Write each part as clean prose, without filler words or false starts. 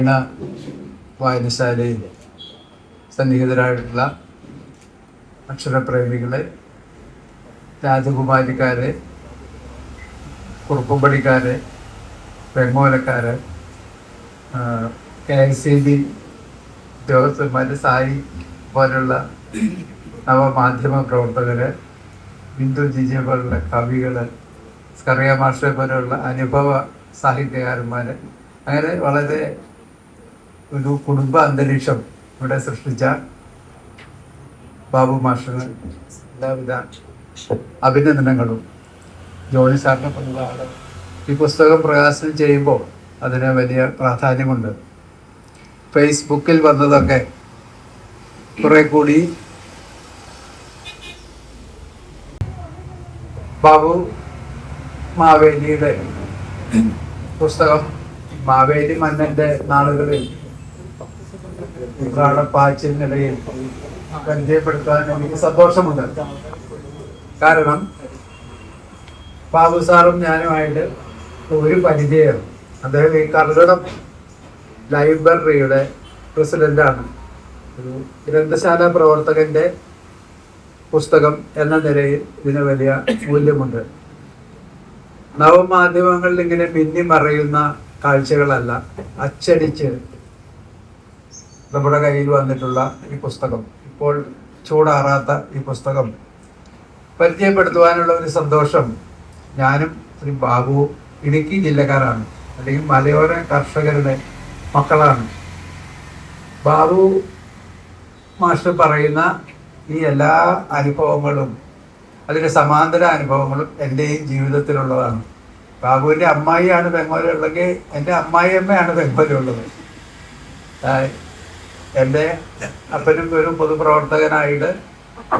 വായനശാലയിൽ സന്നിഹിതരായിട്ടുള്ള അക്ഷരപ്രേമികളെ, രാജകുമാരിക്കാരെ, കുറുപ്പുംപടിക്കാരെ, വെങ്ങോലക്കാരെ, KICB ഉദ്യോഗസ്ഥന്മാർ, സായി പോലുള്ള നവമാധ്യമ പ്രവർത്തകര്, ബിന്ദു ജിജി പോലുള്ള കവികള്, സ്കറിയ മാഷെ പോലെയുള്ള അനുഭവ സാഹിത്യകാരന്മാര്, അങ്ങനെ വളരെ ഒരു കുടുംബ അന്തരീക്ഷം ഇവിടെ സൃഷ്ടിച്ച ബാബു മാഷിന് എല്ലാവിധ അഭിനന്ദനങ്ങളും. ജോണി സാറിനെ പോലുള്ള ആള് ഈ പുസ്തകം പ്രകാശനം ചെയ്യുമ്പോൾ അതിന് വലിയ പ്രാധാന്യമുണ്ട്. ഫേസ്ബുക്കിൽ വന്നതൊക്കെ കുറെ കൂടി ബാബു മാവേലിയുടെ പുസ്തകം മാവേലി മന്നന്റെ നാളുകളിൽ പാച്ചിലിനിടയിൽ പരിചയപ്പെടുത്താൻ എനിക്ക് സന്തോഷമുണ്ട്. കാരണം ബാബു സാറും ഞാനുമായിട്ട് ഒരു പരിചയം. അദ്ദേഹം ഈ കർഗടം ലൈബ്രറിയുടെ പ്രസിഡന്റാണ്. ഒരു ഗ്രന്ഥശാല പ്രവർത്തകന്റെ പുസ്തകം എന്ന നിലയിൽ ഇതിന് വലിയ മൂല്യമുണ്ട്. നവമാധ്യമങ്ങളിൽ ഇങ്ങനെ മിന്നി മറയുന്ന കാഴ്ചകളല്ല, അച്ചടിച്ച് നമ്മുടെ കയ്യിൽ വന്നിട്ടുള്ള ഈ പുസ്തകം, ഇപ്പോൾ ചൂടാറാത്ത ഈ പുസ്തകം പരിചയപ്പെടുത്തുവാനുള്ള ഒരു സന്തോഷം ഞാനും ശ്രീ ബാബുവും ഇടുക്കി ജില്ലക്കാരാണ്, അല്ലെങ്കിൽ മലയോര കർഷകരുടെ മക്കളാണ്. ബാബു മാസ്റ്റർ പറയുന്ന ഈ എല്ലാ അനുഭവങ്ങളും, അതിൻ്റെ സമാന്തര അനുഭവങ്ങളും എൻ്റെയും ജീവിതത്തിലുള്ളതാണ്. ബാബുവിൻ്റെ അമ്മായിയാണ് ബംഗാളിലുള്ളെങ്കിൽ എൻ്റെ അമ്മായിയമ്മയാണ് ബംഗാളിലുള്ളത്. എൻ്റെ അപ്പനും ഒരു പൊതുപ്രവർത്തകനായിട്ട്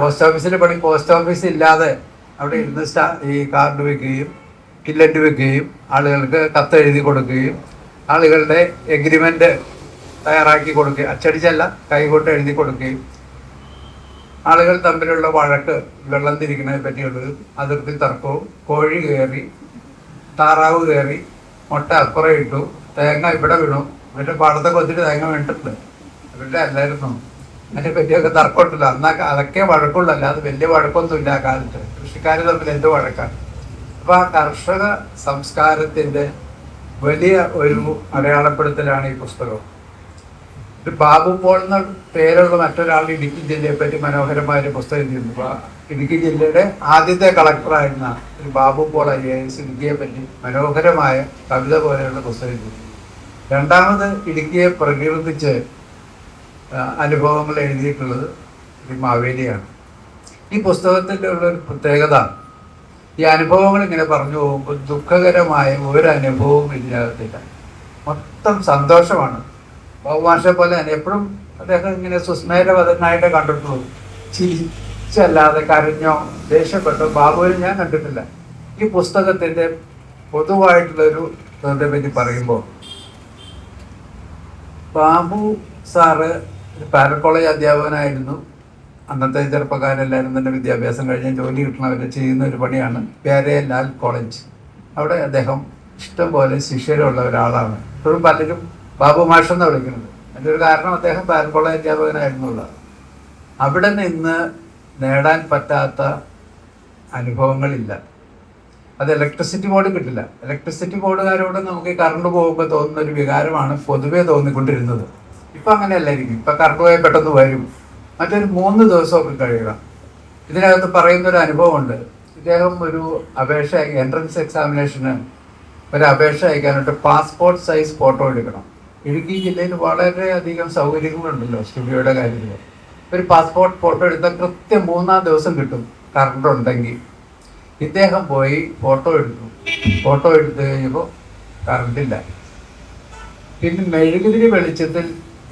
പോസ്റ്റ് ഓഫീസ് ഇല്ലാതെ അവിടെ ഇരുന്ന് ഈ കാർഡ് വെക്കുകയും കില്ലറ്റ് വെക്കുകയും ആളുകൾക്ക് കത്തെഴുതി കൊടുക്കുകയും ആളുകളുടെ എഗ്രിമെൻ്റ് തയ്യാറാക്കി കൊടുക്കുകയും, അച്ചടിച്ചല്ല കൈകൊണ്ട് എഴുതി കൊടുക്കുകയും, ആളുകൾ തമ്മിലുള്ള വഴക്ക്, വെള്ളം തിരിക്കുന്നതിനെ പറ്റിയുള്ളൊരു അതിർത്തി തർക്കവും, കോഴി കയറി, താറാവ് കയറി, മുട്ട അപ്പുറം ഇട്ടു, തേങ്ങ ഇവിടെ വീണു, എന്നിട്ട് പാടത്തൊക്കെ ഒത്തിരി തേങ്ങ വേണ്ടിട്ടുണ്ട്, അവരുടെ അല്ലായിരുന്നു, അതിനെ പറ്റിയൊക്കെ തർക്കമുണ്ടല്ലോ. അതൊക്കെ വഴക്കുള്ളൂ, അല്ലാതെ വലിയ വഴക്കൊന്നുമില്ല ആ കാലത്ത്. കൃഷിക്കാർ തമ്മിൽ എന്ത് വഴക്കാണ്. അപ്പൊ ആ കർഷക സംസ്കാരത്തിന്റെ വലിയ ഒരു അടയാളപ്പെടുത്തലാണ് ഈ പുസ്തകം. ഒരു ബാബു പോൾ എന്ന പേരുള്ള മറ്റൊരാൾ ഇടുക്കി ജില്ലയെ പറ്റി മനോഹരമായ ഒരു പുസ്തകം എഴുതിയിരുന്നു. ഇടുക്കി ജില്ലയുടെ ആദ്യത്തെ കളക്ടറായിരുന്ന ഒരു ബാബു പോൾ IAS ഇടുക്കിയെ പറ്റി മനോഹരമായ കവിത പോലെയുള്ള പുസ്തകം എഴുതി. രണ്ടാമത് ഇടുക്കിയെ പ്രകീർത്തിച്ച് അനുഭവങ്ങൾ എഴുതിയിട്ടുള്ളത് ശ്രീ മാവേലിയാണ്. ഈ പുസ്തകത്തിൻ്റെ ഉള്ളൊരു പ്രത്യേകത, ഈ അനുഭവങ്ങൾ ഇങ്ങനെ പറഞ്ഞു പോകുമ്പോൾ ദുഃഖകരമായ ഒരു അനുഭവവും ഇതിനകത്തില്ല, മൊത്തം സന്തോഷമാണ്. ബാബുമാഷെ പോലെ തന്നെ എപ്പോഴും അദ്ദേഹം ഇങ്ങനെ സുസ്മേരവദനായിട്ട് കണ്ടിട്ടുള്ളൂ. ചിരിച്ചല്ലാതെ കരഞ്ഞോ ദേഷ്യപ്പെട്ടോ ബാബുവിനെ ഞാൻ കണ്ടിട്ടില്ല. ഈ പുസ്തകത്തിൻ്റെ പൊതുവായിട്ടുള്ളൊരു ഇതിനെ പറ്റി പറയുമ്പോൾ, ബാബു സാറ് പാരൽ കോളേജ് അധ്യാപകനായിരുന്നു. അന്നത്തെ ചെറുപ്പക്കാരെല്ലാവരും തന്നെ വിദ്യാഭ്യാസം കഴിഞ്ഞ് ജോലി കിട്ടണവരെ ചെയ്യുന്ന ഒരു പണിയാണ് പ്യാരേലാൽ കോളേജ്. അവിടെ അദ്ദേഹം ഇഷ്ടംപോലെ ശിഷ്യരുള്ള ഒരാളാണ്. ഇപ്പോഴും പലരും ബാബു മാഷ് എന്നാണ് വിളിക്കുന്നത്. അതിൻ്റെ ഒരു കാരണം അദ്ദേഹം പാരൽ കോളേജ് അധ്യാപകനായിരുന്നുള്ളത്. അവിടെ നിന്ന് നേടാൻ പറ്റാത്ത അനുഭവങ്ങളില്ല. അത് ഇലക്ട്രിസിറ്റി ബോർഡ് കിട്ടില്ല. ഇലക്ട്രിസിറ്റി ബോർഡുകാരോട് നമുക്ക് ഈ കറണ്ട് പോകുമ്പോൾ തോന്നുന്ന ഒരു വികാരമാണ് പൊതുവേ തോന്നിക്കൊണ്ടിരുന്നത്. ഇപ്പം അങ്ങനെയല്ലായിരിക്കും. ഇപ്പം കറണ്ട് പോയാൽ പെട്ടെന്ന് വരും, മറ്റൊരു 3 ദിവസമൊക്കെ കഴിയുക. ഇതിനകത്ത് പറയുന്നൊരു അനുഭവമുണ്ട്. ഇദ്ദേഹം ഒരു അപേക്ഷ, എൻട്രൻസ് എക്സാമിനേഷന് ഒരു അപേക്ഷ അയക്കാനായിട്ട് പാസ്പോർട്ട് സൈസ് ഫോട്ടോ എടുക്കണം. ഇടുക്കി ജില്ലയിൽ വളരെയധികം സൗകര്യങ്ങളുണ്ടല്ലോ സ്റ്റുഡിയോയുടെ കാര്യത്തിൽ. ഒരു പാസ്പോർട്ട് ഫോട്ടോ എടുത്താൽ കൃത്യം 3-ാം ദിവസം കിട്ടും, കറണ്ട് ഉണ്ടെങ്കിൽ. ഇദ്ദേഹം പോയി ഫോട്ടോ എടുത്തു. ഫോട്ടോ എടുത്തു കഴിഞ്ഞപ്പോൾ കറണ്ടില്ല. പിന്നെ മെഴുകുതിരി വെളിച്ചത്തിൽ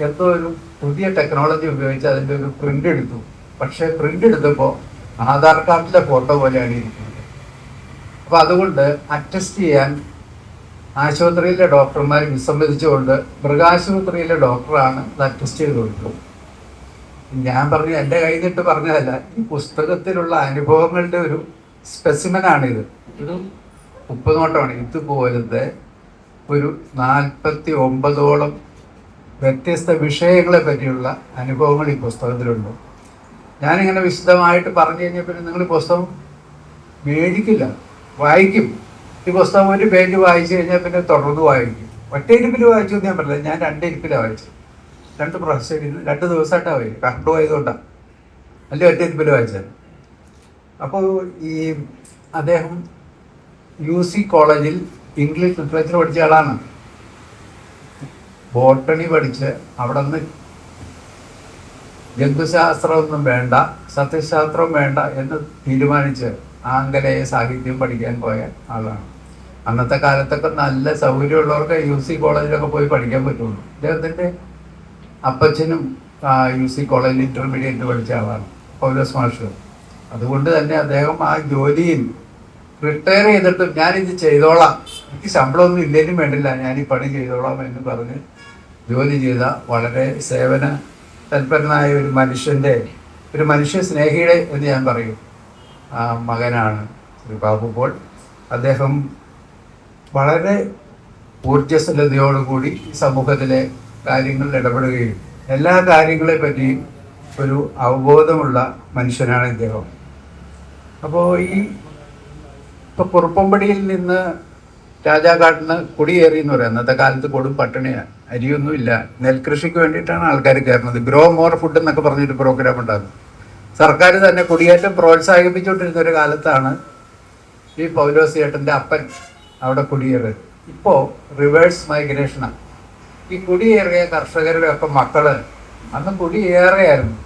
എന്തോ ഒരു പുതിയ ടെക്നോളജി ഉപയോഗിച്ച് അതിൻ്റെ ഒരു പ്രിൻ്റ് എടുത്തു. പക്ഷേ പ്രിൻ്റ് എടുത്തപ്പോൾ ആധാർ കാർഡിലെ ഫോട്ടോ പോലെയാണ് ഇരിക്കുന്നത്. അപ്പോൾ അതുകൊണ്ട് അറ്റസ്റ്റ് ചെയ്യാൻ ആശുപത്രിയിലെ ഡോക്ടർമാർ വിസമ്മതിച്ചുകൊണ്ട് മൃഗാശുപത്രിയിലെ ഡോക്ടറാണ് അത് അറ്റസ്റ്റ് ചെയ്ത് കൊടുത്തത്. ഞാൻ പറഞ്ഞു, എൻ്റെ കയ്യിൽ നിന്നിട്ട് പറഞ്ഞതല്ല, ഈ പുസ്തകത്തിലുള്ള അനുഭവങ്ങളുടെ ഒരു സ്പെസിമനാണിത്. ഒരു ഉപ്പുനോട്ടമാണ്. ഇതുപോലത്തെ ഒരു 49ഓളം വ്യത്യസ്ത വിഷയങ്ങളെ പറ്റിയുള്ള അനുഭവങ്ങൾ ഈ പുസ്തകത്തിലുണ്ട്. ഞാനിങ്ങനെ വിശദമായിട്ട് പറഞ്ഞു കഴിഞ്ഞാൽ പിന്നെ നിങ്ങൾ പുസ്തകം മേടിക്കില്ല, വായിക്കും. ഈ പുസ്തകം ഒരു പേജ് വായിച്ചു കഴിഞ്ഞാൽ പിന്നെ തുടർന്ന് വായിക്കും. ഒറ്റ ഇരിപ്പിൽ വായിച്ചു എന്ന് ഞാൻ പറഞ്ഞില്ല, ഞാൻ 2 ഇരിപ്പിലാണ് വായിച്ചത്. 2 പ്രാവശ്യം 2 ദിവസമായിട്ടാണ് വായിക്കും, കറണ്ട് പോയതുകൊണ്ടാണ്. അല്ലെ ഒറ്റ ഇരിപ്പിൽ വായിച്ചത്. അപ്പോൾ ഈ അദ്ദേഹം UC കോളേജിൽ ഇംഗ്ലീഷ് ലിറ്ററേച്ചർ പഠിച്ച ആളാണ്. ബോട്ടണി പഠിച്ച് അവിടെ നിന്ന് ജന്തുശാസ്ത്രമൊന്നും വേണ്ട, സസ്യശാസ്ത്രം വേണ്ട എന്ന് തീരുമാനിച്ച് ആംഗലേയ സാഹിത്യം പഠിക്കാൻ പോയ ആളാണ്. അന്നത്തെ കാലത്തൊക്കെ നല്ല സൗകര്യമുള്ളവർക്ക് UC കോളേജിലൊക്കെ പോയി പഠിക്കാൻ പറ്റുള്ളൂ. അദ്ദേഹത്തിൻ്റെ അപ്പച്ചനും UC കോളേജിൽ ഇൻ്റർമീഡിയറ്റ് പഠിച്ച ആളാണ്, പൗലോസ് മാഷ്. അതുകൊണ്ട് തന്നെ അദ്ദേഹം ആ ജോലിയിൽ റിട്ടയർ ചെയ്തിട്ടും ഞാനിത് ചെയ്തോളാം, എനിക്ക് ശമ്പളമൊന്നും ഇല്ലെങ്കിലും വേണ്ടില്ല, ഞാൻ ഈ പണി ചെയ്തോളാം എന്ന് പറഞ്ഞ് ജോലി ചെയ്ത വളരെ സേവന തൽപരനായ ഒരു മനുഷ്യ സ്നേഹിയുടെ എന്ന് ഞാൻ പറയും മകനാണ് ശ്രീ ബാബു പോൾ. അദ്ദേഹം വളരെ ഊർജ്ജസ്വലതയോടുകൂടി സമൂഹത്തിലെ കാര്യങ്ങളിൽ ഇടപെടുകയും എല്ലാ കാര്യങ്ങളെ പറ്റിയും ഒരു അവബോധമുള്ള മനുഷ്യനാണ് ഇദ്ദേഹം. അപ്പോൾ ഇപ്പോൾ കുറുപ്പമ്പടിയിൽ നിന്ന് രാജാക്കാട്ടിന് കുടിയേറി എന്ന് പറയാം. അന്നത്തെ കാലത്ത് കൊടും പട്ടിണിയാണ്, അരിയൊന്നുമില്ല. നെൽകൃഷിക്ക് വേണ്ടിയിട്ടാണ് ആൾക്കാർ കയറുന്നത്. ഗ്രോ മോർ ഫുഡ് എന്നൊക്കെ പറഞ്ഞിട്ട് പ്രോഗ്രാം ഉണ്ടാകും. സർക്കാർ തന്നെ കുടിയേറ്റം പ്രോത്സാഹിപ്പിച്ചുകൊണ്ടിരുന്ന ഒരു കാലത്താണ് ഈ പൗലോസ് ചേട്ടൻ്റെ അപ്പൻ അവിടെ കുടിയേറിയത്. ഇപ്പോൾ റിവേഴ്സ് മൈഗ്രേഷനാണ്. ഈ കുടിയേറിയ കർഷകരുടെ ഒക്കെ മക്കള് അന്ന് കുടിയേറെയായിരുന്നു,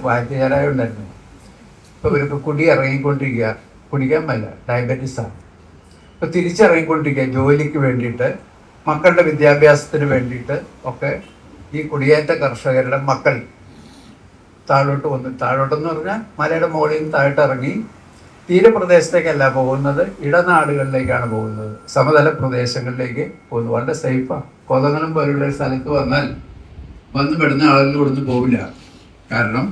വാറ്റുചാരായ ഉണ്ടായിരുന്നു. ഇപ്പോൾ ഇവർക്ക് കുടി ഇറങ്ങിക്കൊണ്ടിരിക്കുക, കുടിക്കാൻ പറ്റില്ല, ഡയബറ്റീസാണ്. ഇപ്പോൾ തിരിച്ചിറങ്ങിക്കൊണ്ടിരിക്കുക ജോലിക്ക് വേണ്ടിയിട്ട്, മക്കളുടെ വിദ്യാഭ്യാസത്തിന് വേണ്ടിയിട്ട് ഒക്കെ ഈ കുടിയേറ്റ കർഷകരുടെ മക്കൾ താഴോട്ടെന്ന് പറഞ്ഞാൽ മലയുടെ മുകളിൽ നിന്ന് താഴോട്ട് ഇറങ്ങി തീരപ്രദേശത്തേക്കല്ല പോകുന്നത്, ഇടനാടുകളിലേക്കാണ് പോകുന്നത്, സമതല പ്രദേശങ്ങളിലേക്ക് പോകുന്നത്. വളരെ സേഫാണ്. കൊതങ്ങലം പോലുള്ള സ്ഥലത്ത് വന്ന് പെടുന്ന ആളുകൾ ഇവിടുന്ന് പോവില്ല. കാരണം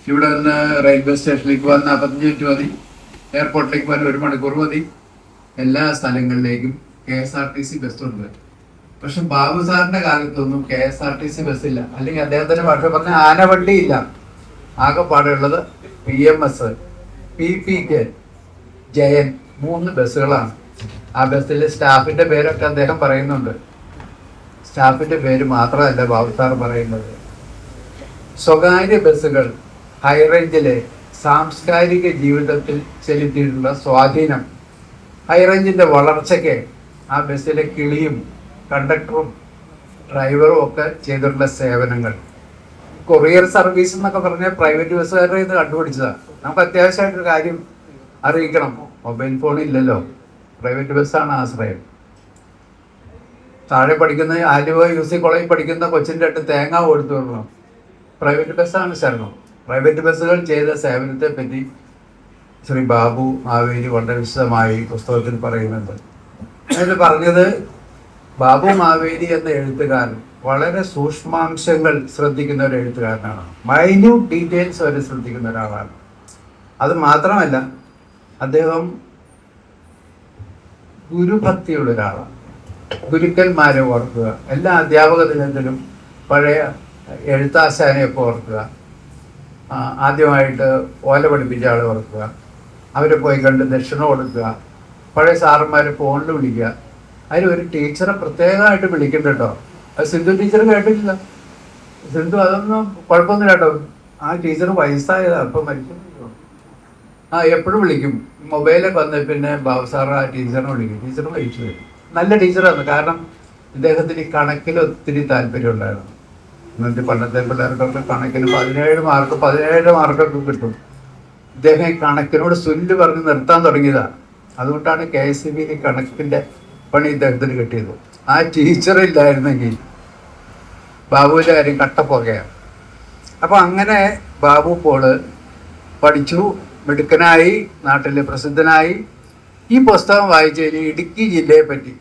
ഇവിടെ നിന്ന് റെയിൽവേ സ്റ്റേഷനിലേക്ക് പോകാൻ 45 മിനിറ്റ് മതി, എയർപോർട്ടിലേക്ക് പോകാൻ 1 മണിക്കൂർ മതി. എല്ലാ സ്ഥലങ്ങളിലേക്കും KSRTC ബസ്സുണ്ട്. പക്ഷെ ബാബു സാറിന്റെ കാലത്തൊന്നും KSRTC ബസ്സില്ല, അല്ലെങ്കിൽ അദ്ദേഹത്തിന്റെ ഭാഷ പറഞ്ഞ ആനവണ്ടിയില്ല. ആകെപ്പാടുള്ളത് PMS, PPK, ജയൻ 3 ബസ്സുകളാണ്. ആ ബസ്സിലെ സ്റ്റാഫിന്റെ പേരൊക്കെ അദ്ദേഹം പറയുന്നുണ്ട്. സ്റ്റാഫിന്റെ പേര് മാത്രമല്ല ബാബു സാർ പറയുന്നത്. സ്വകാര്യ ബസ്സുകൾ ഹൈറേഞ്ചിലെ സാംസ്കാരിക ജീവിതത്തിൽ ചെലുത്തിയിട്ടുള്ള സ്വാധീനം, ഹൈറേഞ്ചിന്റെ വളർച്ചയ്ക്ക് ആ ബസ്സിലെ കിളിയും കണ്ടക്ടറും ഡ്രൈവറും ഒക്കെ ചെയ്തിട്ടുള്ള സേവനങ്ങൾ. കൊറിയർ സർവീസ് എന്നൊക്കെ പറഞ്ഞാൽ പ്രൈവറ്റ് ബസ്സുകാരുടെ ഇത് കണ്ടുപിടിച്ചതാണ്. നമുക്ക് അത്യാവശ്യമായിട്ടൊരു കാര്യം അറിയിക്കണം, മൊബൈൽ ഫോൺ ഇല്ലല്ലോ, പ്രൈവറ്റ് ബസ്സാണ് ആശ്രയം. താഴെ പഠിക്കുന്ന ആലുവ UC കോളേജിൽ പഠിക്കുന്ന കൊച്ചിൻ്റെ അടുത്ത് തേങ്ങ കൊടുത്തു വിടണം, പ്രൈവറ്റ് ബസ്സാണ് ശരണം. പ്രൈവറ്റ് ബസ്സുകൾ ചെയ്ത സേവനത്തെ പറ്റി ശ്രീ ബാബു മാവേലി വളരെ വിശദമായി പുസ്തകത്തിൽ പറയുന്നുണ്ട്. അതിൽ പറഞ്ഞത് ബാബു മാവേലി എന്ന എഴുത്തുകാരൻ വളരെ സൂക്ഷ്മാംശങ്ങൾ ശ്രദ്ധിക്കുന്ന ഒരു എഴുത്തുകാരനാണ്. മൈന്യൂട്ട് ഡീറ്റെയിൽസ് വരെ ശ്രദ്ധിക്കുന്ന ഒരാളാണ്. അത് മാത്രമല്ല, അദ്ദേഹം ഗുരുഭക്തിയുള്ള ഒരാളാണ്. ഗുരുക്കന്മാരെ ഓർക്കുക, എല്ലാ അധ്യാപക ദിനത്തിലും പഴയ എഴുത്താശാനെയൊക്കെ ഓർക്കുക, ആദ്യമായിട്ട് ഓല പഠിപ്പിച്ച ആളെ ഓർക്കുക, അവരെ പോയി കണ്ട് ദക്ഷിണ കൊടുക്കുക, പഴയ സാറന്മാരെ ഫോണിൽ വിളിക്കുക. അതിലൊരു ടീച്ചറെ പ്രത്യേകമായിട്ട് വിളിക്കണ്ട കേട്ടോ. അത് സിന്ധു ടീച്ചർ കേട്ടിട്ടില്ല. സിന്ധു അതൊന്നും കുഴപ്പമൊന്നുമില്ല കേട്ടോ. ആ ടീച്ചർ വയസ്സായതാണ്, അപ്പം മരിച്ചു. എപ്പോഴും വിളിക്കും. മൊബൈലൊക്കെ വന്ന പിന്നെ ബാബു സാർ ആ ടീച്ചറിനെ വിളിക്കും. ടീച്ചർ വഹിച്ചു വരും. നല്ല ടീച്ചറാണ്. കാരണം ഇദ്ദേഹത്തിന് ഈ കണക്കിൽ ഒത്തിരി താല്പര്യം ഉണ്ടായിരുന്നു. എന്നിട്ട് പണ്ടത്തെ പിള്ളേർക്കൊക്കെ കണക്കിന് 17 മാർക്കൊക്കെ കിട്ടും. ഇദ്ദേഹം ഈ കണക്കിനോട് സുല്ല് പറഞ്ഞ് നിർത്താൻ തുടങ്ങിയതാണ്. അതുകൊണ്ടാണ് KSEBയിൽ കണക്കിൻ്റെ പണി ഇദ്ദേഹത്തിന് കിട്ടിയത്. ആ ടീച്ചറില്ലായിരുന്നെങ്കിൽ ബാബുവിൻ്റെ കാര്യം കട്ടപ്പുകയാണ്. അപ്പോൾ അങ്ങനെ ബാബു പോള് പഠിച്ചു, മിടുക്കനായി, നാട്ടിൽ പ്രസിദ്ധനായി. ഈ പുസ്തകം വായിച്ചു കഴിഞ്ഞാൽ ഇടുക്കി ജില്ലയെ പറ്റി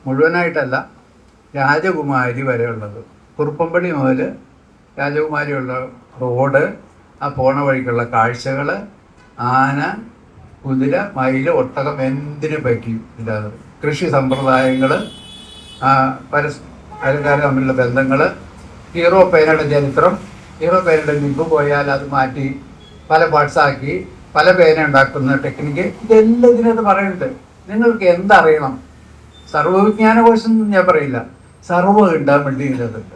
മുഴുവനായിട്ടല്ല, രാജകുമാരി വരെയുള്ളത്, കുറുപ്പമ്പടി മുതൽ രാജകുമാരിയുള്ള റോഡ്, ആ പോണ വഴിക്കുള്ള കാഴ്ചകൾ, ആന, കുതിര, മയിൽ, ഒട്ടകം, എന്തിനു പറ്റി ഇല്ലാതെ കൃഷി സമ്പ്രദായങ്ങൾ, അയൽക്കാർ തമ്മിലുള്ള ബന്ധങ്ങൾ, ഹീറോ പേനയുടെ ചരിത്രം, ഹീറോ പേനയുടെ നിബ് പോയാൽ അത് മാറ്റി പല പാർട്സാക്കി പല പേന ഉണ്ടാക്കുന്ന ടെക്നിക്ക്, ഇതെല്ലാം ഇതിനകത്ത് പറയുന്നുണ്ട്. നിങ്ങൾക്ക് എന്തറിയണം? സർവ്വവിജ്ഞാന കോഴ്സ് ഞാൻ പറയില്ല, സർവ്വം ഉണ്ടാൻ വേണ്ടി ഇതിനകത്തുണ്ട്.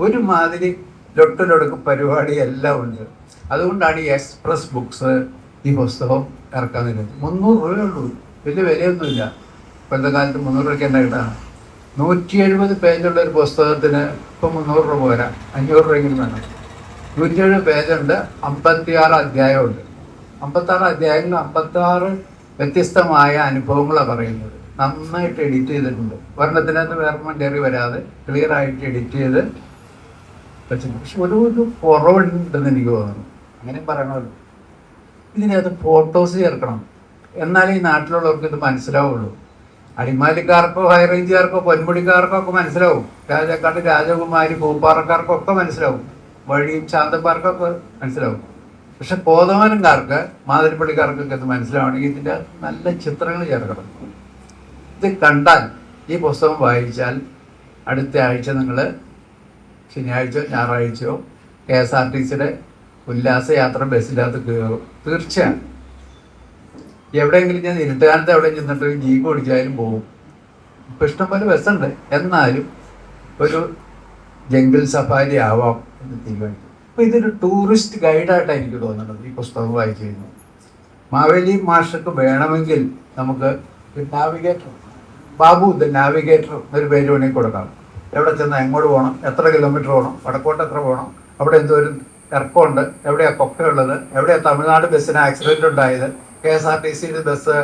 ഒരുമാതിരി ലൊട്ടിലൊടുക്ക് പരിപാടി എല്ലാം ഉണ്ട്. അതുകൊണ്ടാണ് ഈ എക്സ്പ്രസ് ബുക്സ് ഈ പുസ്തകം ഇറക്കാൻ നിന്നത്. 300 രൂപയുള്ളൂ, വലിയ വിലയൊന്നുമില്ല. ഇപ്പോഴത്തെ കാലത്ത് 300 രൂപയ്ക്ക് തന്നെ കിട്ടാണ്. 170 പേജുള്ള ഒരു പുസ്തകത്തിന് ഇപ്പം 300 രൂപ പോരാ, 500 രൂപയെങ്കിലും വേണം. 170 പേജുണ്ട്, 56 അധ്യായമുണ്ട്. 56 അധ്യായങ്ങളിൽ 56 വ്യത്യസ്തമായ അനുഭവങ്ങളാണ് പറയുന്നത്. നന്നായിട്ട് എഡിറ്റ് ചെയ്തിട്ടുണ്ട്. വർണ്ണത്തിനകത്ത് വേറെ കയറി വരാതെ ക്ലിയർ ആയിട്ട് എഡിറ്റ് ചെയ്ത് വെച്ചിട്ടുണ്ട്. പക്ഷെ ഒരു കുറവുണ്ടെന്ന് എനിക്ക് തോന്നുന്നു. അങ്ങനെ പറയണമല്ലോ. ഇതിനകത്ത് ഫോട്ടോസ് ചേർക്കണം, എന്നാലേ ഈ നാട്ടിലുള്ളവർക്ക് ഇത് മനസ്സിലാവുള്ളൂ. അടിമാലിക്കാർക്കോ ഹൈറേഞ്ചുകാർക്കോ പൊന്മുടിക്കാർക്കോ ഒക്കെ മനസ്സിലാവും. രാജാക്കാട് രാജകുമാരി പൂപ്പാറക്കാർക്കോ ഒക്കെ മനസ്സിലാവും. വഴിയും ശാന്തപ്പാർക്കൊക്കെ മനസ്സിലാവും. പക്ഷെ കോതമംഗലംകാർക്ക് മാതിരിപ്പള്ളിക്കാർക്കൊക്കെ ഇത് മനസ്സിലാവണമെങ്കിൽ ഇതിൻ്റെ നല്ല ചിത്രങ്ങൾ ചേർക്കണം. ഇത് കണ്ടാൽ, ഈ പുസ്തകം വായിച്ചാൽ അടുത്ത ആഴ്ച നിങ്ങൾ ശനിയാഴ്ചയോ ഞായറാഴ്ചയോ KSRTCയുടെ ഉല്ലാസയാത്ര ബസ്സിനകത്ത് കയറും. തീർച്ചയാണ്. എവിടെയെങ്കിലും ഞാൻ ഇരുട്ടുകാലത്ത് എവിടെയും ചെന്നിട്ട് ജീപ്പ് ഓടിച്ചാലും പോകും. ഇപ്പം ഇഷ്ടംപോലെ ബസ്സുണ്ട്. എന്നാലും ഒരു ജംഗിൾ സഫാരി ആവാം എന്ന് തീരുമാനിക്കും. അപ്പോൾ ഇതൊരു ടൂറിസ്റ്റ് ഗൈഡായിട്ടാണ് എനിക്ക് തോന്നുന്നത് ഈ പുസ്തകം വായിച്ചു കഴിഞ്ഞു. മാവേലി മാഷക്ക് വേണമെങ്കിൽ നമുക്ക് നാവിഗേറ്റർ, ബാബു ദ നാവിഗേറ്റർ എന്നൊരു പേര് വേണമെങ്കിൽ കൊടുക്കാം. എവിടെ ചെന്നാൽ എങ്ങോട്ട് പോകണം, എത്ര കിലോമീറ്റർ പോകണം, വടക്കോട്ട് എത്ര പോകണം, അവിടെ എന്തോരം ഇറക്കമുണ്ട്, എവിടെയാണ് കൊക്കയുള്ളത്, എവിടെയാണ് തമിഴ്നാട് ബസ്സിന് ആക്സിഡൻറ്റ് ഉണ്ടായത്, KSRTCയുടെ ബസ്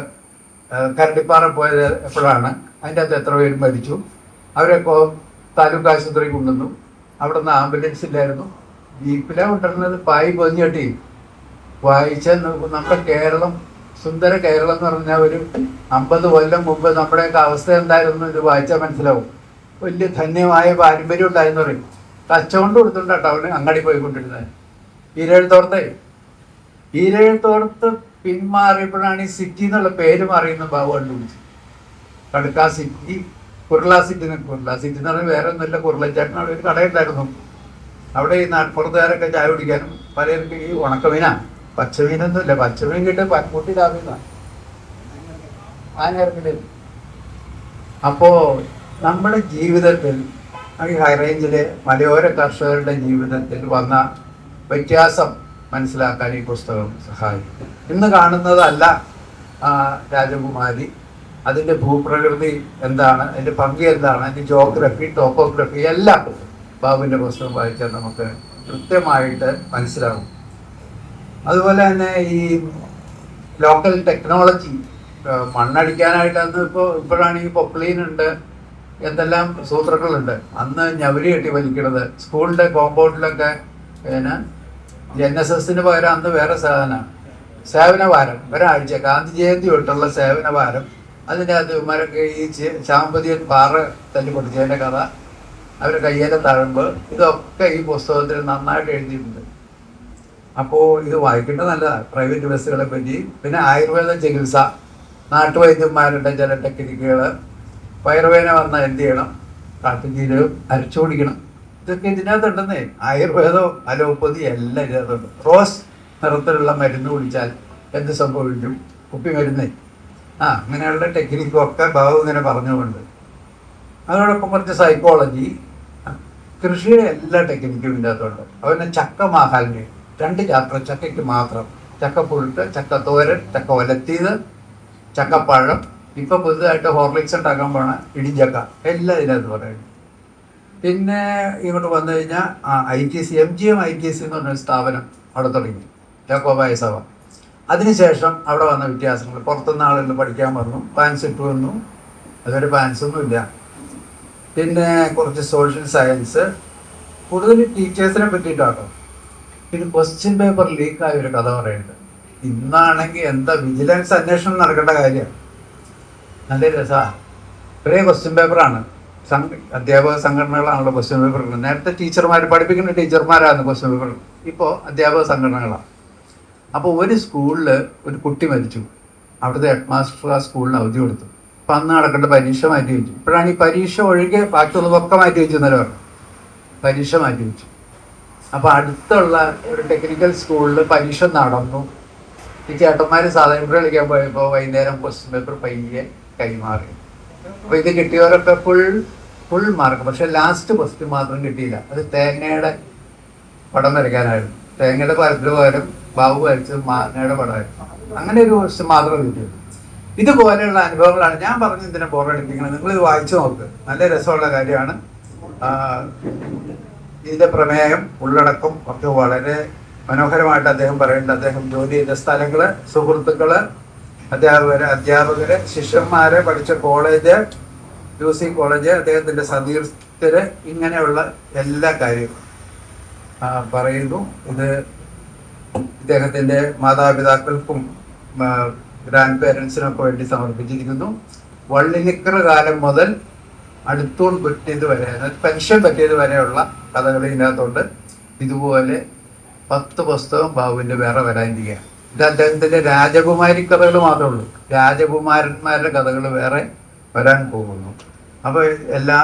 കരടിപ്പാറ പോയത് എപ്പോഴാണ്, അതിൻ്റെ അകത്ത് എത്ര പേര് മരിച്ചു, അവരെ താലൂക്ക് ആശുപത്രി കൊണ്ടുവന്നു, അവിടെ നിന്ന് ആംബുലൻസ് ഇല്ലായിരുന്നു, ജീപ്പിലാണ് കൊണ്ടിരുന്നത്, പായി പൊതിഞ്ഞെട്ടി. വായിച്ചാൽ നമ്മുടെ കേരളം, സുന്ദര കേരളം എന്ന് പറഞ്ഞാൽ ഒരു 50 കൊല്ലം മുമ്പ് നമ്മുടെയൊക്കെ അവസ്ഥ എന്തായിരുന്നു ഇത് വായിച്ചാൽ മനസ്സിലാവും. വലിയ ധന്യമായ പാരമ്പര്യം ഉണ്ടായെന്ന് പറയും. കച്ചവടം കൊടുത്തിട്ടുണ്ട് ടൗണ് അങ്ങാടി പോയിക്കൊണ്ടിരുന്നത്. ഈരഴുത്തോടത്ത് പിന്മാറിയപ്പോഴാണ് ഈ സിറ്റി എന്നുള്ള പേര് മാറിയെന്ന് ബാബു കണ്ടുപിടിച്ചു. കടുക്കാ സിറ്റി, കുർള സിറ്റി എന്ന് പറഞ്ഞാൽ വേറെ ഒന്നുമില്ല, കുർളച്ചേട്ടൻ അവിടെ ഒരു കടയുണ്ടായിരുന്നു. അവിടെ ഈ നാട്ടുപുറത്തുകാരൊക്കെ ചായ കുടിക്കാനും പലർക്ക് ഈ ഉണക്കമീനാണ്, പച്ചമീനൊന്നുമില്ല, പച്ചമീൻ കിട്ടുക പൻകുട്ടി ലാഭിന്നാണ് ആ നേരത്തിൽ. അപ്പോൾ നമ്മുടെ ജീവിതത്തിൽ, ഈ ഹൈറേഞ്ചിലെ മലയോര കർഷകരുടെ ജീവിതത്തിൽ വന്ന വ്യത്യാസം മനസ്സിലാക്കാൻ ഈ പുസ്തകം സഹായിക്കും. ഇന്ന് കാണുന്നതല്ല രാജകുമാരി, അതിൻ്റെ ഭൂപ്രകൃതി എന്താണ്, അതിൻ്റെ ഭംഗി എന്താണ്, അതിൻ്റെ ജോഗ്രഫി, ടോപ്പോഗ്രഫി എല്ലാം ബാബുവിൻ്റെ പുസ്തകം വായിച്ചാൽ നമുക്ക് കൃത്യമായിട്ട് മനസ്സിലാവും. അതുപോലെ തന്നെ ഈ ലോക്കൽ ടെക്നോളജി, മണ്ണടിക്കാനായിട്ട് ഇപ്പോഴാണെങ്കിൽ പൊക്ലീനുണ്ട്, എന്തെല്ലാം സൂത്രങ്ങളുണ്ട്. അന്ന് ഞവരി കെട്ടി വലിക്കണത് സ്കൂളിൻ്റെ കോമ്പൗണ്ടിലൊക്കെ. പിന്നെ NSSന് പകരം അന്ന് വേറെ സേവനവാരം, ഒരാഴ്ച ഗാന്ധി ജയന്തി തൊട്ടുള്ള സേവനവാരം. അതിൻ്റെ അത് ഇവന്മാരൊക്കെ ഈ ശാമ്പതിയൻ പാറ തല്ലി പൊട്ടിച്ചതിൻ്റെ കഥ, അവരെ കയ്യേലെ തഴമ്പ്, ഇതൊക്കെ ഈ പുസ്തകത്തിൽ നന്നായിട്ട് എഴുതിയിട്ടുണ്ട്. അപ്പോൾ ഇത് വായിക്കേണ്ടത് നല്ലതാണ്. പ്രൈവറ്റ് ബസ്സുകളെ പറ്റി, പിന്നെ ആയുർവേദ ചികിത്സ, നാട്ടുവൈദ്യന്മാരുടെ ചില ടെക്നിക്കുകൾ, വയറുവേദന വന്നാൽ എന്ത് ചെയ്യണം, കാട്ടുജീരകം അരച്ചു കുടിക്കണം, ഇതൊക്കെ ഇതിനകത്തുണ്ടെന്നേ. ആയുർവേദവും അലോപ്പതി എല്ലാം ഇതിനകത്തുണ്ട്. റോസ് നിറത്തിലുള്ള മരുന്ന് കുടിച്ചാൽ എന്ത് സംഭവിക്കും, കുപ്പി മരുന്നേ. അങ്ങനെയുള്ള ടെക്നിക്കൊക്കെ ബാബു ഇങ്ങനെ പറഞ്ഞുകൊണ്ട്, അതോടൊപ്പം കുറച്ച് സൈക്കോളജി, കൃഷിയുടെ എല്ലാ ടെക്നിക്കും ഇതിൻ്റെ അകത്തുണ്ട്. അതുപോലെ ചക്ക മാഹാത്മ്യം, 2 ചാപ്റ്റർ ചക്കയ്ക്ക് മാത്രം. ചക്കപ്പുഴുട്ട്, ചക്കത്തോരൻ, ചക്ക ഒലത്തിയത്, ചക്കപ്പഴം, ഇപ്പം പുതുതായിട്ട് ഹോർലിക്സ് ഉണ്ടാക്കാൻ പോണ ഇടിഞ്ചക്ക, എല്ലാം ഇതിനകത്ത് പറയുന്നു. പിന്നെ ഇങ്ങോട്ട് വന്നു കഴിഞ്ഞാൽ ITC, MGM ITC എന്ന് പറഞ്ഞൊരു സ്ഥാപനം അവിടെ തുടങ്ങി, യാക്കോബായ സഭ. അതിനുശേഷം അവിടെ വന്ന വ്യത്യാസങ്ങൾ, പുറത്തുനിന്ന് ആളുകൾ പഠിക്കാൻ വന്നു, പാൻസ് ഇട്ട് വന്നു, അതൊരു പാൻസൊന്നുമില്ല. പിന്നെ കുറച്ച് സോഷ്യൽ സയൻസ്, കൂടുതൽ ടീച്ചേഴ്സിനെ പറ്റിയിട്ടാട്ടോ. പിന്നെ ക്വസ്റ്റ്യൻ പേപ്പർ ലീക്കായ ഒരു കഥ പറയുന്നുണ്ട്. ഇന്നാണെങ്കിൽ എന്താ വിജിലൻസ് അന്വേഷണം നടക്കേണ്ട കാര്യമാണ്. നല്ല രസമാണ്. ഒരേ ക്വസ്റ്റ്യൻ പേപ്പറാണ്. അധ്യാപക സംഘടനകളാണല്ലോ ക്വസ്റ്റ്യൻ പേപ്പർ. നേരത്തെ ടീച്ചർമാർ, പഠിപ്പിക്കുന്ന ടീച്ചർമാരാണ് ക്വസ്റ്റ്യൻ പേപ്പർ, ഇപ്പോൾ അധ്യാപക സംഘടനകളാണ്. അപ്പോൾ ഒരു സ്കൂളിൽ ഒരു കുട്ടി മരിച്ചു. അവിടുത്തെ ഹെഡ് മാസ്റ്റർ ആ സ്കൂളിന് അവധി കൊടുത്തു. അപ്പം അന്ന് നടക്കേണ്ട പരീക്ഷ മാറ്റി വെച്ചു. ഇപ്പോഴാണ് ഈ പരീക്ഷ ഒഴികെ ബാക്കിയുള്ളതൊക്കെ മാറ്റി വെച്ചു എന്നല്ല പറഞ്ഞു. പരീക്ഷ മാറ്റി വെച്ചു. അപ്പോൾ അടുത്തുള്ള ഒരു ടെക്നിക്കൽ സ്കൂളിൽ പരീക്ഷ നടന്നു. ഈ ചേട്ടന്മാർ സാധാരണ കളിക്കാൻ പോയപ്പോൾ വൈകുന്നേരം ക്വസ്റ്റ്യൻ പേപ്പർ പയ്യെ കൈമാറി. അപ്പോൾ ഇത് കിട്ടിയവരൊക്കെ ഫുൾ മാർക്ക്. പക്ഷെ ലാസ്റ്റ് ക്വസ്റ്റ്യൻ മാത്രം കിട്ടിയില്ല. അത് തേങ്ങയുടെ പടം വരയ്ക്കാനായിരുന്നു. തേങ്ങയുടെ പടത്തിന് പകരം ബാബു വരച്ചത് മാങ്ങയുടെ പടമായിരുന്നു. അങ്ങനെ ഒരു ക്വസ്റ്റ്യൻ മാത്രം കിട്ടിയത്. ഇതുപോലെയുള്ള അനുഭവങ്ങളാണ് ഞാൻ പറഞ്ഞ് ഇതിനെ ബോറടിപ്പിക്കുന്നത്. നിങ്ങളിത് വായിച്ചു നോക്ക്, നല്ല രസമുള്ള കാര്യമാണ്. ഇതിൻ്റെ പ്രമേയം, ഉള്ളടക്കം ഒക്കെ വളരെ മനോഹരമായിട്ട് അദ്ദേഹം പറയുന്നുണ്ട്. അദ്ദേഹം ജോലി ചെയ്ത സ്ഥലങ്ങള്, സുഹൃത്തുക്കള്, അധ്യാപകര്, ശിഷ്യന്മാരെ, പഠിച്ച കോളേജ്, UC കോളേജ്, അദ്ദേഹത്തിന്റെ സതീർത്ഥര്, ഇങ്ങനെയുള്ള എല്ലാ കാര്യവും പറയുന്നു. ഇത് ഇദ്ദേഹത്തിന്റെ മാതാപിതാക്കൾക്കും ഗ്രാൻഡ് പേരൻസിനൊക്കെ വേണ്ടി സമർപ്പിച്ചിരിക്കുന്നു. വള്ളിനിക്കർ കാലം മുതൽ അടുത്തൂൺ പറ്റിയത് വരെ, പെൻഷൻ പറ്റിയത് വരെയുള്ള കഥകൾ ഇതിനകത്തുണ്ട്. ഇതുപോലെ 10 പുസ്തകം ബാബുവിൻ്റെ വേറെ വരാനിരിക്കുകയാണ്. ഇത് അദ്ദേഹത്തിൻ്റെ രാജകുമാരി കഥകൾ മാത്രമേ ഉള്ളൂ. രാജകുമാരന്മാരുടെ കഥകൾ വേറെ വരാൻ പോകുന്നു. അപ്പോൾ എല്ലാ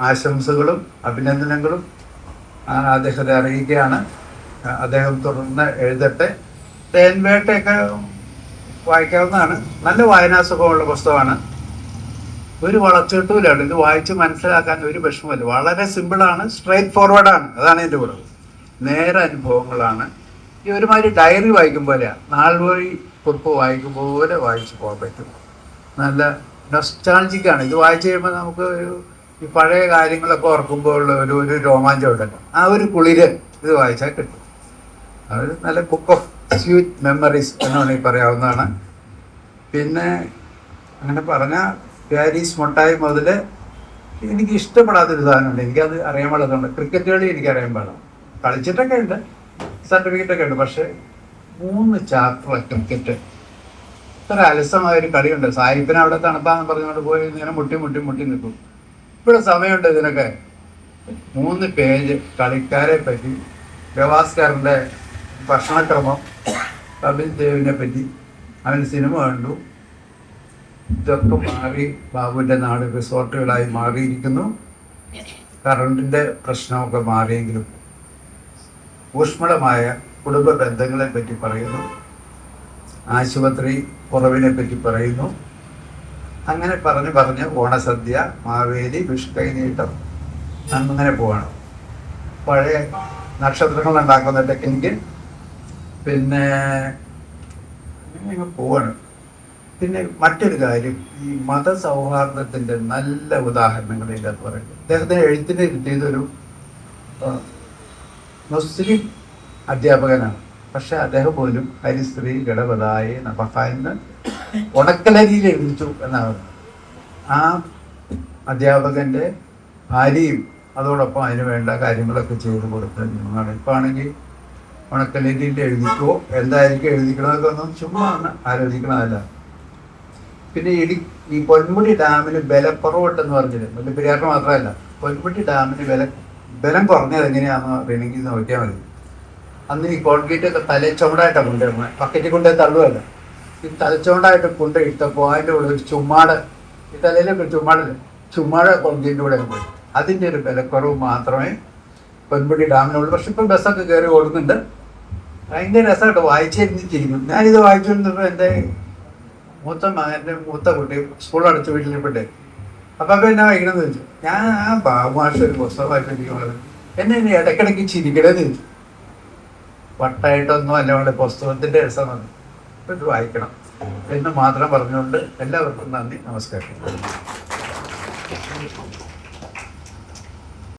ആശംസകളും അഭിനന്ദനങ്ങളും അദ്ദേഹത്തെ അറിയിക്കുകയാണ്. അദ്ദേഹം തുടർന്ന് എഴുതട്ടെ. തേൻവേട്ടയൊക്കെ വായിക്കാവുന്നതാണ്. നല്ല വായനാസുഖമുള്ള പുസ്തകമാണ്. ഒരു വളച്ചെട്ടുമില്ലാണ്. ഇത് വായിച്ച് മനസ്സിലാക്കാൻ ഒരു വിഷമമില്ല. വളരെ സിമ്പിളാണ്, സ്ട്രെയിറ്റ് ഫോർവേഡാണ്. അതാണ് എൻ്റെ കുറവ്. നേരെ അനുഭവങ്ങളാണ്. ഈ ഒരുമാതിരി ഡയറി വായിക്കും പോലെയാണ്. നാൾവഴി കുറിപ്പ് വായിക്കും പോലെ വായിച്ചു പോകാൻ പറ്റും. നല്ല നൊസ്റ്റാൾജിക്കാണ്. ഇത് വായിച്ചു കഴിയുമ്പോൾ നമുക്ക് ഈ പഴയ കാര്യങ്ങളൊക്കെ ഓർക്കുമ്പോൾ ഉള്ള ഒരു രോമാഞ്ചം ഉണ്ടല്ലോ, ആ ഒരു കുളിര് ഇത് വായിച്ചാൽ കിട്ടും. അത് നല്ല ബുക്ക് ഓഫ് സ്വീറ്റ് മെമ്മറീസ് എന്ന് വേണമെങ്കിൽ പറയാവുന്നതാണ്. പിന്നെ അങ്ങനെ പറഞ്ഞാൽ പാരീസ് മൊട്ടായി മുതൽ എനിക്ക് ഇഷ്ടപ്പെടാത്തൊരു സാധനമുണ്ട്. എനിക്കത് അറിയാൻ പാടില്ല. ക്രിക്കറ്റ് കളി എനിക്കറിയാൻ പാടില്ല. കളിച്ചിട്ടൊക്കെ ഉണ്ട്, സർട്ടിഫിക്കറ്റൊക്കെ ഉണ്ട്. പക്ഷേ 3 ചാപ്റ്റർ ക്രിക്കറ്റ് ഇത്ര അലസമായൊരു കളിയുണ്ട്. സാഹിബിന് അവിടെ തണുപ്പാന്ന് പറഞ്ഞുകൊണ്ട് പോയി ഇങ്ങനെ മുട്ടി നിൽക്കും. ഇവിടെ സമയമുണ്ട് ഇതിനൊക്കെ. 3 പേജ് കളിക്കാരെ പറ്റി, ഗവാസ്കറിൻ്റെ ഭക്ഷണക്രമം, കപിൽ ദേവിനെ പറ്റി, അവന് സിനിമ കണ്ടു. ഇതൊക്കെ മാറി ബാബുവിൻ്റെ നാട് റിസോർട്ടുകളായി മാറിയിരിക്കുന്നു. കറണ്ടിൻ്റെ പ്രശ്നമൊക്കെ മാറിയെങ്കിലും ഊഷ്മളമായ കുടുംബ ബന്ധങ്ങളെ പറ്റി പറയുന്നു. ആശുപത്രി കുറവിനെ പറ്റി പറയുന്നു. അങ്ങനെ പറഞ്ഞ് ഓണസദ്യ, മാവേലി, വിഷുക്കൈനീട്ടം അങ്ങനെ പോവാണ്. പഴയ നക്ഷത്രങ്ങൾ ഉണ്ടാക്കുന്ന ടെക്നിക്ക്, പിന്നെ പോവാണ്. പിന്നെ മറ്റൊരു കാര്യം, ഈ മതസൗഹാർദ്ദത്തിൻ്റെ നല്ല ഉദാഹരണങ്ങൾ ഇതിനകത്ത് പറയുന്നത്. അദ്ദേഹത്തിന് എഴുത്തിന് കിട്ടിയതൊരു മുസ്ലിം അധ്യാപകനാണ്. പക്ഷെ അദ്ദേഹം പോലും ഹരിശ്രീ ഗണപതായ നമഃ എന്ന് ഉണക്കലരിയിൽ എഴുതിച്ചു എന്നാണ്. ആ അധ്യാപകൻ്റെ ഭാര്യയും അതോടൊപ്പം അതിന് വേണ്ട കാര്യങ്ങളൊക്കെ ചെയ്തു കൊടുത്തതാണ്. ഇപ്പോൾ ആണെങ്കിൽ ഉണക്കലരിയിൽ എഴുതിക്കോ, എന്തായിരിക്കും എഴുതിക്കണമെന്നൊക്കെ ഒന്നും ചുമ്മാ ആലോചിക്കണമല്ല. പിന്നെ ഈ പൊന്മുടി ഡാമിന് ബലക്കുറവുണ്ടെന്ന് പറഞ്ഞില്ല. മുല്ലപ്പെരിയാറിന് മാത്രമല്ല, പൊന്മുടി ഡാമിന് ബലം കുറഞ്ഞത് എങ്ങനെയാണെന്ന് അറിയണമെങ്കിൽ നോക്കിയാൽ മതി. അന്ന് ഈ കോൺക്രീറ്റ് ഒക്കെ തലച്ചോണ്ടായിട്ടാണ് കൊണ്ടുവരുന്നത്. ബക്കറ്റിൽ കൊണ്ടേ തള്ളുമല്ല, ഈ തലച്ചോണ്ടായിട്ട് കൊണ്ടുപോയിട്ടപ്പോൾ അതിൻ്റെ കൂടെ ഒരു ചുമ്മാട്, ഈ തലയിലൊക്കെ ചുമ്മാട് കോൺക്രീറ്റിൻ്റെ കൂടെ പോയി. അതിൻ്റെ ഒരു ബലക്കുറവ് മാത്രമേ പൊന്മുടി ഡാമിനുള്ളൂ. പക്ഷെ ഇപ്പം ബസ്സൊക്കെ കയറി ഓടുന്നുണ്ട്. അതിൻ്റെ രസമായിട്ട് വായിച്ചിരുന്നിരിക്കും. ഞാനിത് വായിച്ചുകൊണ്ടിരുന്നപ്പോൾ എൻ്റെ മൂത്ത കുട്ടി സ്കൂൾ അടച്ച് വീട്ടിലിപ്പോട്ടെ. അപ്പം എന്നാ വായിക്കണമെന്ന് ചോദിച്ചു. ഞാൻ ബാബുമാഷ ഒരു പുസ്തകം വായിച്ചിരിക്കുന്നത് എന്നെ ഇനി ഇടയ്ക്കിടയ്ക്ക് ചിരിക്കണമെന്ന് ചോദിച്ചു. വട്ടായിട്ടൊന്നും അല്ല, പുസ്തകത്തിൻ്റെ രസം വന്നു. അപ്പം ഇത് വായിക്കണം എന്ന് മാത്രം പറഞ്ഞുകൊണ്ട് എല്ലാവർക്കും നന്ദി, നമസ്കാരം.